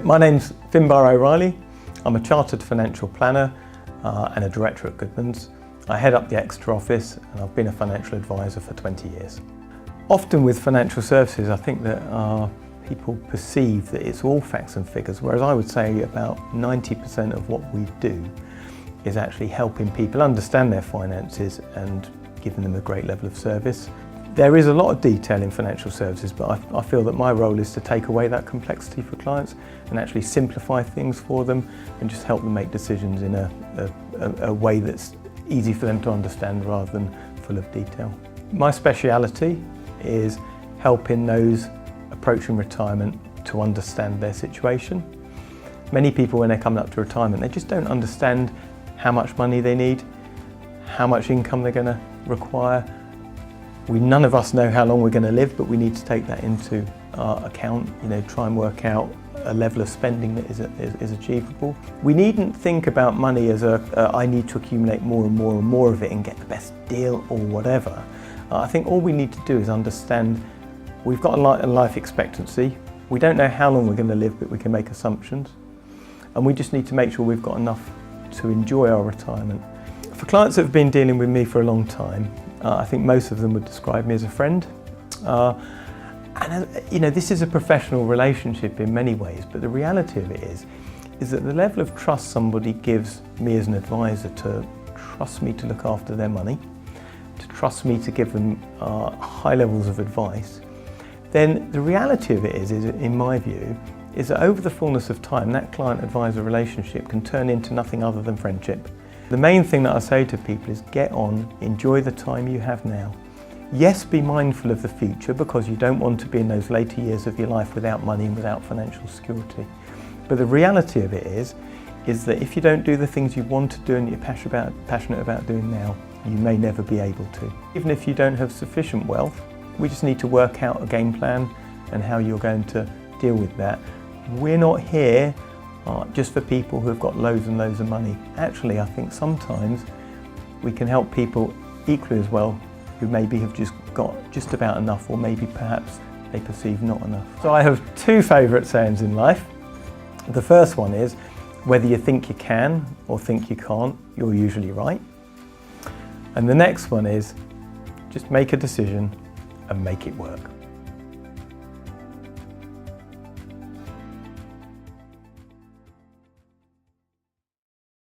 My name's Finbarr O'Reilly. I'm a chartered financial planner and a director at Goodmans. I head up the extra office and I've been a financial advisor for 20 years. Often with financial services, I think that people perceive that it's all facts and figures, whereas I would say about 90% of what we do is actually helping people understand their finances and giving them a great level of service. There is a lot of detail in financial services, but I feel that my role is to take away that complexity for clients and actually simplify things for them and just help them make decisions in a way that's easy for them to understand rather than full of detail. My speciality is helping those approaching retirement to understand their situation. Many people, when they're coming up to retirement, they just don't understand how much money they need, how much income they're going to require. None of us know how long we're going to live, but we need to take that into account, try and work out a level of spending that is achievable. We needn't think about money as I need to accumulate more and more and more of it and get the best deal or whatever. I think all we need to do is understand we've got a life expectancy. We don't know how long we're going to live, but we can make assumptions. And we just need to make sure we've got enough to enjoy our retirement. For clients that have been dealing with me for a long time, I think most of them would describe me as a friend. This is a professional relationship in many ways, but the reality of it is that the level of trust somebody gives me as an advisor to trust me to look after their money, to trust me to give them high levels of advice, then the reality of it is in my view, is that over the fullness of time, that client-advisor relationship can turn into nothing other than friendship. The main thing that I say to people is get on, enjoy the time you have now. Yes, be mindful of the future because you don't want to be in those later years of your life without money and without financial security. But the reality of it is that if you don't do the things you want to do and you're passionate about doing now, you may never be able to. Even if you don't have sufficient wealth, we just need to work out a game plan and how you're going to deal with that. We're not here just for people who have got loads and loads of money. Actually, I think sometimes we can help people equally as well who maybe have just got just about enough, or maybe perhaps they perceive not enough. So I have two favourite sayings in life. The first one is, whether you think you can or think you can't, you're usually right. And the next one is, just make a decision and make it work.